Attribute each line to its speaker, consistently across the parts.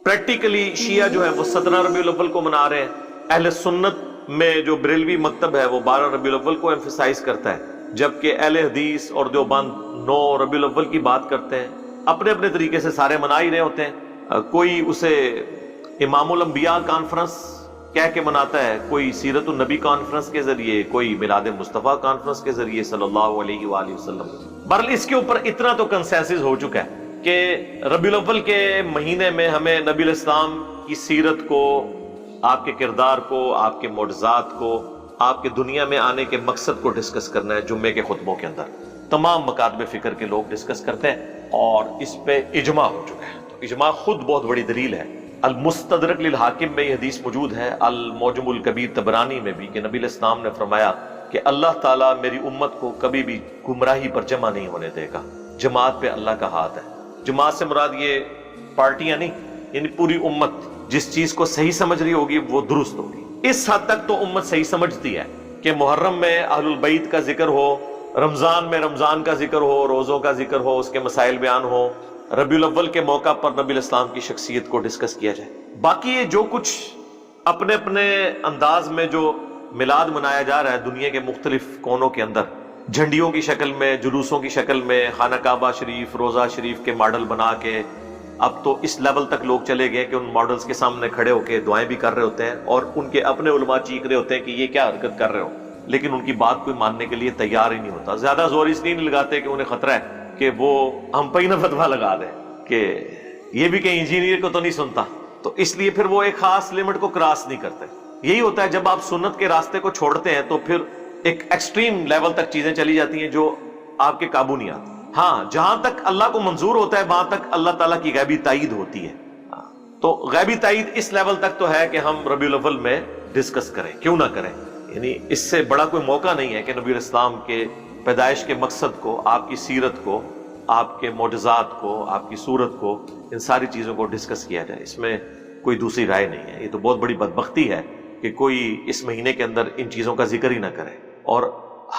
Speaker 1: Practically شیعہ جو ہے وہ 17 ربیع الاول کو منا رہے ہیں، اہل سنت میں جو بریلوی مکتب ہے وہ 12 ربیع الاول کو ایمفیسائز کرتا ہے، جبکہ اہل حدیث اور دیوبند 9 ربیع الاول کی بات کرتے ہیں۔ اپنے اپنے طریقے سے سارے منا ہی رہے ہوتے ہیں، کوئی اسے امام الانبیاء کانفرنس کہہ کے مناتا ہے، کوئی سیرت النبی کانفرنس کے ذریعے، کوئی میلاد مصطفیٰ کانفرنس کے ذریعے صلی اللہ علیہ وآلہ وسلم۔ بہرحال اس کے اوپر اتنا تو کنسنسس ہو چکا ہے کہ ربیع الاول کے مہینے میں ہمیں نبی الاسلام کی سیرت کو، آپ کے کردار کو، آپ کے معجزات کو، آپ کے دنیا میں آنے کے مقصد کو ڈسکس کرنا ہے۔ جمعے کے خطبوں کے اندر تمام مکاتب فکر کے لوگ ڈسکس کرتے ہیں اور اس پہ اجماع ہو چکا ہے۔ تو اجماع خود بہت بڑی دلیل ہے۔ المستدرک للحاکم میں یہ حدیث موجود ہے، المعجم الکبیر طبرانی میں بھی، کہ نبی الاسلام نے فرمایا کہ اللہ تعالیٰ میری امت کو کبھی بھی گمراہی پر جمع نہیں ہونے دے گا۔ جماعت پہ اللہ کا ہاتھ ہے۔ جماعت سے مراد یہ پارٹیاں نہیں، یعنی پوری امت جس چیز کو صحیح سمجھ رہی ہوگی وہ درست ہوگی۔ اس حد تک تو امت صحیح سمجھتی ہے کہ محرم میں اہل البیت کا ذکر ہو، رمضان میں رمضان کا ذکر ہو، روزوں کا ذکر ہو، اس کے مسائل بیان ہو، ربیع الاول کے موقع پر نبی الاسلام کی شخصیت کو ڈسکس کیا جائے۔ باقی یہ جو کچھ اپنے اپنے انداز میں جو میلاد منایا جا رہا ہے دنیا کے مختلف کونوں کے اندر، جھنڈیوں کی شکل میں، جلوسوں کی شکل میں، خانہ کعبہ شریف، روزہ شریف کے ماڈل بنا کے، اب تو اس لیول تک لوگ چلے گئے کہ ان ماڈلز کے سامنے کھڑے ہو کے دعائیں بھی کر رہے ہوتے ہیں، اور ان کے اپنے علماء چیخ رہے ہوتے ہیں کہ یہ کیا حرکت کر رہے ہو، لیکن ان کی بات کوئی ماننے کے لیے تیار ہی نہیں ہوتا۔ زیادہ زور اس لیے نہیں لگاتے کہ انہیں خطرہ ہے کہ وہ ہم پہ ہی نہ فتویٰ لگا دیں کہ یہ بھی کہیں انجینئر کو تو نہیں سنتا، تو اس لیے پھر وہ ایک خاص لمٹ کو کراس نہیں کرتے۔ یہی ہوتا ہے جب آپ سنت کے راستے کو چھوڑتے ہیں تو پھر ایک ایکسٹریم لیول تک چیزیں چلی جاتی ہیں جو آپ کے قابو نہیں آتی۔ ہاں، جہاں تک اللہ کو منظور ہوتا ہے وہاں تک اللہ تعالیٰ کی غیبی تائید ہوتی ہے۔ تو غیبی تائید اس لیول تک تو ہے کہ ہم ربیع الاول میں ڈسکس کریں، کیوں نہ کریں، یعنی اس سے بڑا کوئی موقع نہیں ہے کہ نبی الاسلام کے پیدائش کے مقصد کو، آپ کی سیرت کو، آپ کے معجزات کو، آپ کی صورت کو، ان ساری چیزوں کو ڈسکس کیا جائے۔ اس میں کوئی دوسری رائے نہیں ہے۔ یہ تو بہت بڑی بدبختی ہے کہ کوئی اس مہینے کے اندر ان چیزوں کا ذکر ہی نہ کرے، اور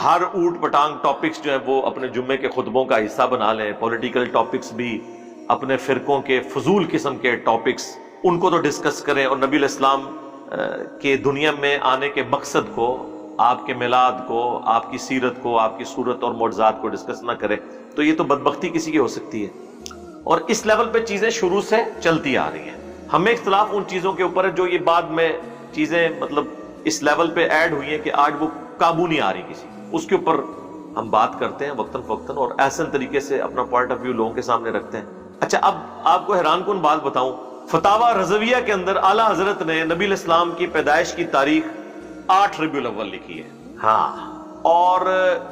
Speaker 1: ہر اوٹ پٹانگ ٹاپکس جو ہیں وہ اپنے جمعے کے خطبوں کا حصہ بنا لیں۔ پولیٹیکل ٹاپکس بھی، اپنے فرقوں کے فضول قسم کے ٹاپکس، ان کو تو ڈسکس کریں، اور نبی الاسلام کے دنیا میں آنے کے مقصد کو، آپ کے میلاد کو، آپ کی سیرت کو، آپ کی صورت اور معجزات کو ڈسکس نہ کرے، تو یہ تو بدبختی کسی کی ہو سکتی ہے۔ اور اس لیول پہ چیزیں شروع سے چلتی آ رہی ہیں۔ ہمیں اختلاف ان چیزوں کے اوپر ہے جو یہ بعد میں چیزیں مطلب اس لیول پہ ایڈ ہوئی ہیں کہ آج وہ قابو نہیں آ رہی کسی، اس کے اوپر ہم بات کرتے ہیں وقتاً فوقتاً، اور احسن طریقے سے اپنا پوائنٹ آف ویو لوگوں کے سامنے رکھتے ہیں۔ اچھا، اب آپ کو حیران کن بات بتاؤں، فتاوی رضویہ کے اندر اعلیٰ حضرت نے نبی الاسلام کی پیدائش کی تاریخ 8 ربیع الاول لکھی ہے۔ ہاں، اور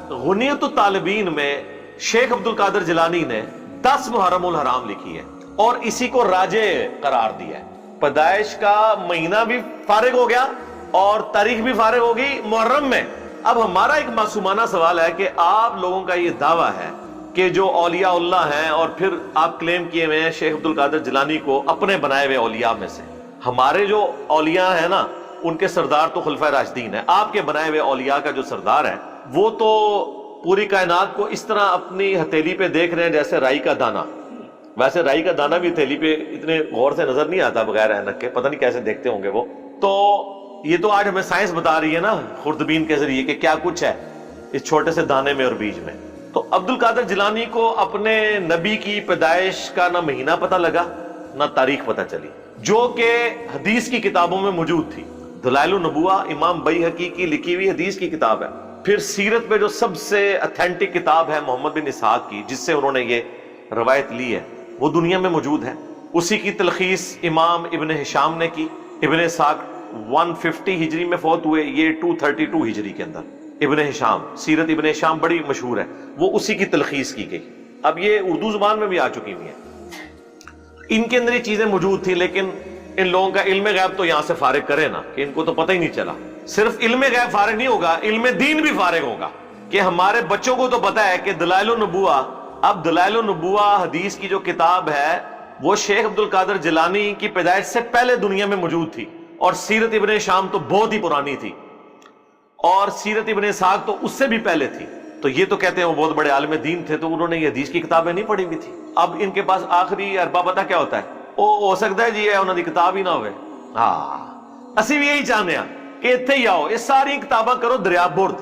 Speaker 1: غنیۃ الطالبین میں شیخ عبد القادر جیلانی نے 10 محرم الحرام لکھی ہے، اور اسی کو راجع قرار دیا ہے۔ پیدائش کا مہینہ بھی فارغ ہو گیا اور تاریخ بھی فارغ ہو گئی محرم میں۔ اب ہمارا ایک معصومانہ سوال ہے کہ آپ لوگوں کا یہ دعویٰ ہے کہ جو اولیاء اللہ ہیں، اور پھر آپ کلیم کیے ہوئے ہیں شیخ عبد القادر جیلانی کو اپنے بنائے ہوئے اولیاء میں سے۔ ہمارے جو اولیاء ہیں نا، ان کے سردار تو خلفائے راشدین ہیں۔ آپ کے بنائے ہوئے اولیاء کا جو سردار ہے وہ تو پوری کائنات کو اس طرح اپنی ہتھیلی پہ دیکھ رہے ہیں جیسے رائی کا دانہ۔ ویسے رائی کا دانہ بھی ہتھیلی پہ اتنے غور سے نظر نہیں آتا بغیر اینک کے، پتہ نہیں کیسے دیکھتے ہوں گے وہ۔ تو یہ تو آج ہمیں سائنس بتا رہی ہے نا خوردبین کے ذریعے کہ کیا کچھ ہے اس چھوٹے سے دانے میں اور بیج میں۔ تو عبد القادر جیلانی کو اپنے نبی کی پیدائش کا نہ مہینہ پتہ لگا، نہ تاریخ پتہ چلی، جو کہ حدیث کی کتابوں میں موجود تھی۔ دلائل النبوہ امام بیہقی کی لکھی ہوئی حدیث کی کتاب ہے۔ پھر سیرت میں جو سب سے اتھینٹک کتاب ہے محمد بن اسحاق کی، جس سے انہوں نے یہ روایت لی ہے، وہ دنیا میں موجود ہے۔ اسی کی تلخیص امام ابن ہشام نے کی۔ ابن اسحاق 150 ہجری میں فوت ہوئے، یہ 232 ہجری کے اندر۔ ابن ہشام، سیرت ابن ہشام بڑی مشہور ہے، وہ اسی کی تلخیص کی گئی۔ اب یہ اردو زبان میں بھی آ چکی ہوئی ہیں۔ ان کے اندر یہ چیزیں موجود تھی، لیکن ان لوگوں کا علم غیب تو یہاں سے فارغ کرے نا، کہ ان کو تو پتہ ہی نہیں چلا۔ صرف علم غیب فارغ نہیں ہوگا، علم دین بھی فارغ ہوگا، کہ ہمارے بچوں کو تو پتہ ہے کہ دلائل النبوہ، اب دلائل النبوہ حدیث کی جو کتاب ہے وہ شیخ عبد القادر جیلانی کی پیدائش سے پہلے دنیا میں موجود تھی، اور سیرت ابن ہشام تو بہت ہی پرانی تھی، اور سیرت ابن اسحاق تو اس سے بھی پہلے تھی۔ تو یہ تو کہتے ہیں وہ بہت بڑے عالم دین تھے، تو انہوں نے یہ حدیث کی کتابیں نہیں پڑھی ہوئی تھی۔ اب ان کے پاس آخری اربا پتہ کیا ہوتا ہے؟ ਉਹ ਹੋ ਸਕਦਾ ਜੀ ਇਹ ਉਹਨਾਂ ਦੀ ਕਿਤਾਬ ਹੀ ਨਾ ਹੋਵੇ। ਹਾਂ, ਅਸੀਂ ਵੀ ਇਹੀ ਚਾਹੁੰਦੇ ਆ ਕਿ ਇੱਥੇ ਹੀ ਆਓ, ਇਹ ਸਾਰੀਆਂ ਕਿਤਾਬਾਂ ਕਰੋ ਦਰਿਆਬੁਰਦ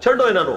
Speaker 1: ਛੱਡੋ ਇਹਨਾਂ ਨੂੰ।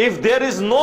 Speaker 1: if there is no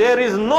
Speaker 1: there is no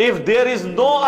Speaker 1: if there is no